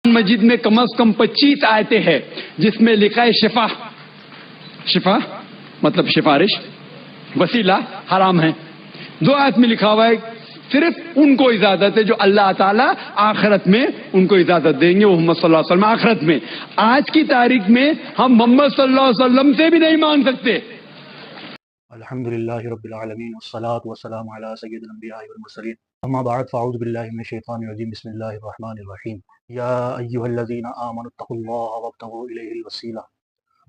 मजीद में कम से कम 25 आयतें हैं जिसमें लिखा है शिफा, शिफा मतलब सिफारिश, वसीला हराम है। 2 आयत में लिखा हुआ है सिर्फ उनको इजाजत है जो अल्लाह ताला आखिरत में उनको इजाजत देंगे, वो मोहम्मद सल्लल्लाहु अलैहि वसल्लम आखिरत में। आज की तारीख में हम मोहम्मद सल्लल्लाहु अलैहि वसल्लम से भी नहीं मांग सकते। अल्हम्दुलिल्लाहि रब्बिल आलमीन वस्सलातु वस्सलामु अला सय्यिदिल अंबिया'i वल मुरसलीन अम्मा बअद फ़अऊज़ु बिल्लाहि मिनश शैतानिर रजीम बिस्मिल्लाहिर रहमानिर रहीम या अय्युहल्लज़ीना आमनुत्तक़ुल्लाहा वब्तग़ू इलैहिल वसीला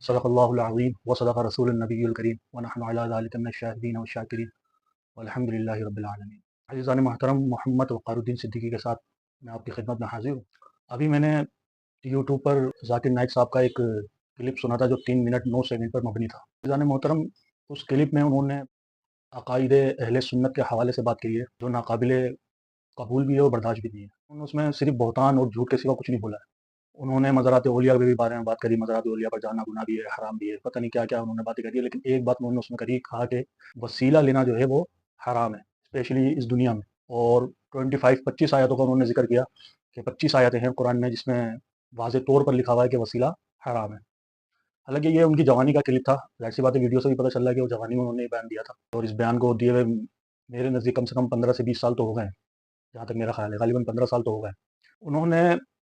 सदक़ल्लाहुल अज़ीम व सदक़ रसूलुन नबिय्युल करीम व नहनु अला ज़ालिका मिनश शाहिदीन वश शाकिरीन वल्हम्दुलिल्लाहि रब्बिल आलमीन। अज़ीज़ान मोहतरम, मोहम्मद वक़ारुद्दीन सिद्दीकी के साथ मैं आपकी खिदमत में हाज़िर हूँ। अभी मैंने यूट्यूब पर ज़ाकिर नाइक साहब का एक क्लिप सुना था जो 3 मिनट 9 सेकंड पर मबनी था। अज़ीज़ान मोहतरम, उस क्लिप में उन्होंने अक़ाइदे अहले सुन्नत के हवाले से बात की है जो नाकाबिले कबूल भी है और बर्दाश्त भी नहीं है। उन्होंने उसमें सिर्फ बहतान और झूठ के सिवा कुछ नहीं बोला है। उन्होंने मज़ारात औलिया के भी बारे में बात करी, मज़ारात औलिया पर जाना गुनाह भी है, हराम भी है, पता नहीं क्या क्या उन्होंने बातें करी है। लेकिन एक बात उन्होंने उसमें करी, कहा कि वसीला लेना जो है वो हराम है, स्पेशली इस दुनिया में। और 25 आयतों का उन्होंने जिक्र किया कि 25 आयतें हैं कुरान में जिसमें वाज़े तौर पर लिखा हुआ है कि वसीला हराम है। हालांकि ये उनकी जवानी का क्लिप था, जाहिर सी बात है वीडियो से भी पता चल रहा है कि वो जवानी में उन्होंने बयान दिया था। और इस बयान को दिए हुए मेरे नज़दीक कम से कम 15 से 20 साल तो हो गए हैं, जहाँ तक मेरा ख्याल है, गालिबन 15 साल तो हो गए। उन्होंने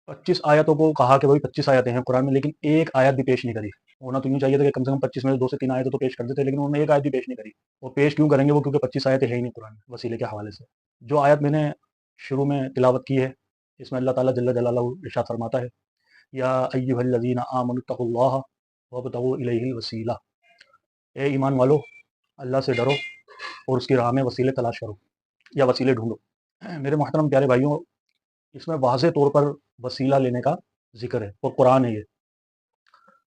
25 आयतों को कहा कि भाई 25 आयतें हैं कुरान में, लेकिन एक आयत भी पेश नहीं करी। होना तो यूँ चाहिए था कि कम से कम 25 में से 2 से 3 आयतें तो पेश कर देते, लेकिन उन्होंने एक आयत भी पेश नहीं करी। वो पेश क्यों करेंगे वो, क्योंकि 25 आयतें है ही नहीं कुरान में वसीले के हवाले से। जो आयत मैंने शुरू में तिलावत की है, इसमें अल्लाह ताला जल्ल जलालहू इरशाद फरमाता है, या अय्युहल्लज़ीना आमनुत्तक़ुल्लाहा वब्तग़ू इलैहिल वसीला, ए ईमान वालो, अल्लाह से डरो और उसकी राह में वसीले तलाश करो या वसीले ढूंढो। मेरे मोहतरम प्यारे भाइयों, इसमें वाज़े तौर पर वसीला लेने का जिक्र है और कुरान है ये।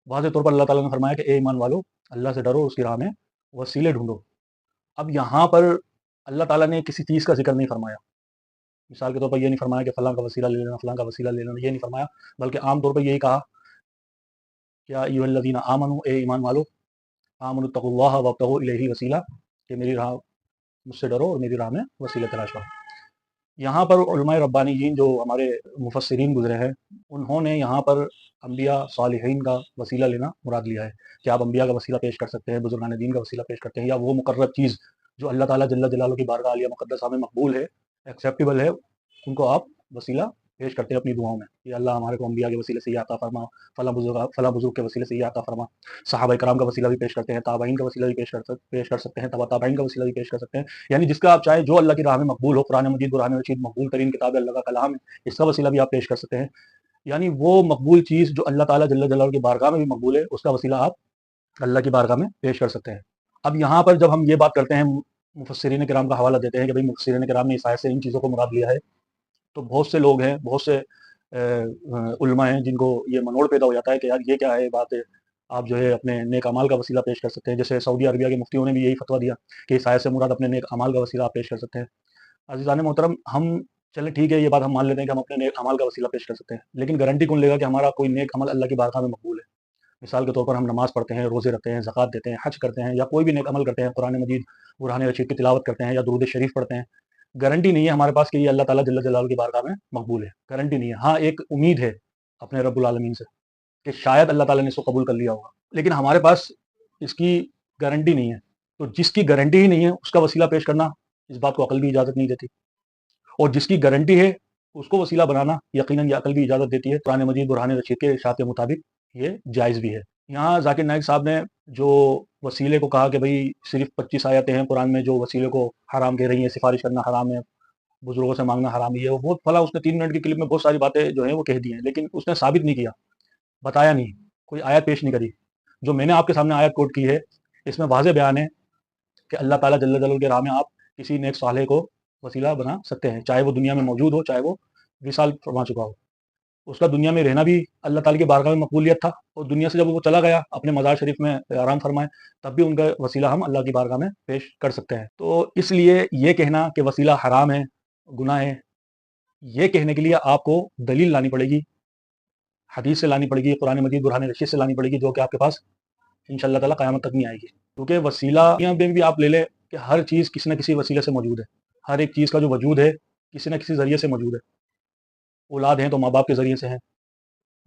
वाज़े तौर पर अल्लाह ताला ने फरमाया कि ए ईमान वालो, अल्लाह से डरो, उसकी राह में वसीले ढूंढो। अब यहाँ पर अल्लाह ताला ने किसी चीज़ का जिक्र नहीं फरमाया। मिसाल के तौर पर ये नहीं फरमाया कि फ़लाँ का वसीला ले लेना, फ़लाँ का वसीला ले लेना, ये नहीं फरमाया, बल्कि आम तौर पर यही कहा, या अय्युहल्लज़ीना आमनू, ए ईमान वालो, आमनुत्तक़ुल्लाहा वब्तग़ू इलैहि वसीला, कि मेरी राह, मुझसे डरो और मेरी राह में वसीले तलाश करो। यहाँ पर उलमाए रब्बानीयीन जो हमारे मुफस्सिरीन गुजरे हैं, उन्होंने यहाँ पर अंबिया सालिहीन का वसीला लेना मुराद लिया है कि आप अंबिया का वसीला पेश कर सकते हैं, बुजुर्गान दीन का वसीला पेश करते हैं, या वो मुकर्रब चीज़ जो अल्लाह ताला जल्ल जलालहू की बारगाह आलिया मुक़द्दसा में मकबूल है, एक्सेप्टेबल है, उनको आप वसीला पेश करते हैं अपनी दुआओं में कि अल्लाह हमारे को अंबिया के वसीले से ये अता फरमा, फला बुजुर्ग के वसीले से ये अता फरमा। सहाबा कराम का वसीला भी पेश करते हैं, ताबईन का वसीला भी पेश कर सकते हैं, तबा ताबईन का वसीला भी पेश कर सकते हैं। यानी जिसका आप चाहें, जो अल्लाह की राह में मकबूल हो, कुरान मजीद कुरान रशीद मकबूल तरीन किताब अल्लाह का कलाम है, इसका वसीला भी आप पेश कर सकते हैं। यानी वो मकबूल चीज़ जो अल्लाह ताला जल्ल जलालहू की बारगाह में भी मकबूल है, उसका वसीला आप अल्लाह की बारगाह में पेश कर सकते हैं। अब यहाँ पर जब हम ये बात करते हैं, मुफस्सिरीन किराम का हवाला देते हैं कि भाई मुफस्सिरीन किराम ने इस आयत से इन चीज़ों को मुराद लिया है, तो बहुत से लोग हैं, बहुत से उलमा हैं जिनको ये मनोड़ पैदा हो जाता है कि यार ये क्या है बात है, आप जो है अपने नेक अमाल का वसीला पेश कर सकते हैं। जैसे सऊदी अरबिया के मुफ्तियों ने भी यही फतवा दिया कि इस आयत से मुराद अपने नेक अमाल का वसीला आप पेश कर सकते हैं। अज़ीज़ान मोहतरम, हम चलें ठीक है, ये बात हम मान लेते हैं कि हम अपने नेक अमाल का वसीला पेश कर सकते हैं, लेकिन गारंटी कौन लेगा कि हमारा कोई नेक अमल अल्लाह की बारगाह में मकबूल है। मिसाल के तौर पर हम नमाज़ पढ़ते हैं, रोज़े रखते हैं, ज़कात देते हैं, हज करते हैं, या कोई भी नेक अमल करते हैं, कुरान मजीद कुरान रशीद की तिलावत करते हैं, या दुरूद शरीफ पढ़ते हैं, गारंटी नहीं है हमारे पास कि ये अल्लाह ताला जल्ल जलालहू की बारगाह में मकबूल है। गारंटी नहीं है। हाँ, एक उम्मीद है अपने रब्बुल आलमीन से कि शायद अल्लाह ताला ने इसको कबूल कर लिया होगा, लेकिन हमारे पास इसकी गारंटी नहीं है। तो जिसकी गारंटी ही नहीं है उसका वसीला पेश करना, इस बात को अकल भी इजाज़त नहीं देती, और जिसकी गारंटी है उसको वसीला बनाना यकीनन ये अकल भी इजाज़त देती है। कुरान मजीद बुरहान रशीद के इरशाद के मुताबिक ये जायज़ भी है। यहाँ ज़ाकिर नाइक साहब ने जो वसीले को कहा कि भाई सिर्फ 25 आयतें हैं कुरान में जो वसीले को हराम कह रही हैं, सिफारिश करना हराम है, बुजुर्गों से मांगना हराम ही है, वो फला उसने 3 मिनट की क्लिप में बहुत सारी बातें जो हैं वो कह दी हैं, लेकिन उसने साबित नहीं किया, बताया नहीं, कोई आयत पेश नहीं करी। जो मैंने आपके सामने आयत कोट की है, इसमें वाज़ेह बयान है कि अल्लाह ताला जल्ल जलालहू के राह में आप किसी नेक सालेह को वसीला बना सकते हैं, चाहे वो दुनिया में मौजूद हो, चाहे वो विसाल फरमा चुका हो। उसका दुनिया में रहना भी अल्लाह ताला की बारगाह में मकबूलियत था, और दुनिया से जब वो चला गया अपने मज़ार शरीफ में आराम फरमाए, तब भी उनका वसीला हम अल्लाह की बारगाह में पेश कर सकते हैं। तो इसलिए ये कहना कि वसीला हराम है, गुनाह है, ये कहने के लिए आपको दलील लानी पड़ेगी, हदीस से लानी पड़ेगी, कुरान मजीद बुरहान रशीद से लानी पड़ेगी, जो कि आपके पास इंशाअल्लाह ताला क़यामत तक नहीं आएगी। क्योंकि वसीला यहाँ पे भी आप ले लें कि हर चीज़ किसी न किसी वसीले से मौजूद है। हर एक चीज़ का जो वजूद है किसी न किसी ज़रिए से मौजूद है। औलाद हैं तो माँ बाप के ज़रिए से हैं,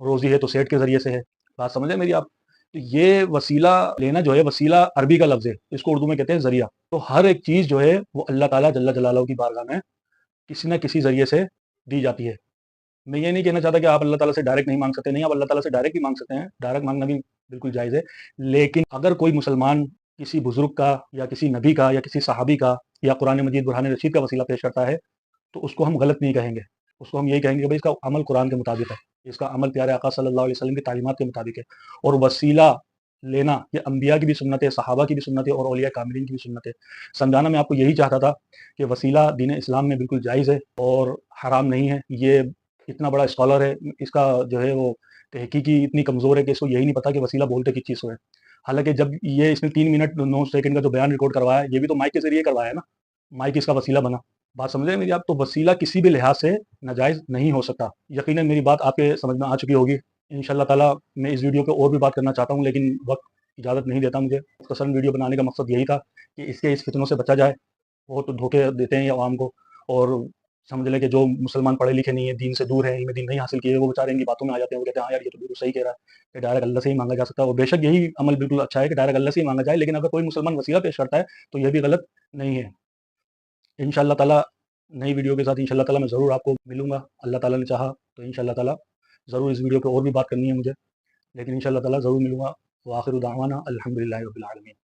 روزی ہے تو سیٹ کے ذریعے سے ہے، بات سمجھیں میری آپ؟ تو یہ وسیلہ لینا جو ہے، وسیلہ عربی کا لفظ ہے، اس کو اردو میں کہتے ہیں ذریعہ. تو ہر ایک چیز جو ہے وہ اللہ تعالیٰ جل جلالہ کی بارگاہ میں کسی نہ کسی ذریعے سے دی جاتی ہے. میں یہ نہیں کہنا چاہتا کہ آپ اللہ تعالیٰ سے ڈائریکٹ نہیں مانگ سکتے، نہیں، آپ اللہ تعالیٰ سے ڈائریکٹ بھی مانگ سکتے ہیں، ڈائریکٹ مانگنا بھی بالکل جائز ہے. لیکن اگر کوئی مسلمان کسی بزرگ کا یا کسی نبی کا یا کسی صحابی کا یا قرآن مجید برہان رشید کا وسیلہ پیش کرتا ہے تو اس کو ہم غلط نہیں کہیں گے، اس کو ہم یہی کہیں گے کہ بھائی اس کا عمل قرآن کے مطابق ہے، اس کا عمل پیارے آقا صلی اللہ علیہ وسلم کی تعلیمات کے مطابق ہے. اور وسیلہ لینا یہ انبیاء کی بھی سنت ہے، صحابہ کی بھی سنت ہے، اور اولیاء کاملین کی بھی سنت ہے. سمجھانا میں آپ کو یہی چاہتا تھا کہ وسیلہ دین اسلام میں بالکل جائز ہے اور حرام نہیں ہے. یہ اتنا بڑا اسکالر ہے، اس کا جو ہے وہ تحقیقی اتنی کمزور ہے کہ اس کو یہی نہیں پتا کہ وسیلہ بولتے کس چیز کو ہے. حالانکہ جب یہ اس نے 3 منٹ 9 سیکنڈ کا جو بیان ریکارڈ کروایا ہے، یہ بھی تو مائک کے ذریعے کروایا ہے نا، مائک اس کا وسیلہ بنا. بات سمجھیں میری آپ؟ تو وسیلہ کسی بھی لحاظ سے ناجائز نہیں ہو سکتا. یقیناً میری بات آپ کے سمجھ میں آ چکی ہوگی. انشاءاللہ تعالیٰ میں اس ویڈیو پہ اور بھی بات کرنا چاہتا ہوں، لیکن وقت اجازت نہیں دیتا مجھے. مختصراً ویڈیو بنانے کا مقصد یہی تھا کہ اس فتنوں سے بچا جائے. بہت دھوکے دیتے ہیں یہ عوام کو، اور سمجھ لیں کہ جو مسلمان پڑھے لکھے نہیں ہیں، دین سے دور ہیں، علم دین نہیں حاصل کیے، وہ بیچارے ان کی باتوں میں آ جاتے ہیں. وہ کہتے ہیں ہاں یار یہ تو بالکل صحیح کہہ رہا ہے کہ ڈائریکٹ اللہ سے ہی مانگا جا سکتا ہے. اور بے شک یہی عمل بالکل اچھا ہے کہ ڈائریکٹ اللہ سے ہی مانگا جائے، لیکن اگر کوئی مسلمان وسیلہ پیش کرتا ہے تو یہ بھی غلط نہیں ہے. انشاءاللہ تعالیٰ نئی ویڈیو کے ساتھ انشاءاللہ تعالیٰ میں ضرور آپ کو ملوں گا. اللہ تعالیٰ نے چاہا تو انشاءاللہ تعالیٰ ضرور اس ویڈیو پہ اور بھی بات کرنی ہے مجھے، لیکن انشاءاللہ تعالیٰ ضرور ملوں گا. وآخر دعوانا الحمدللہ رب العالمین.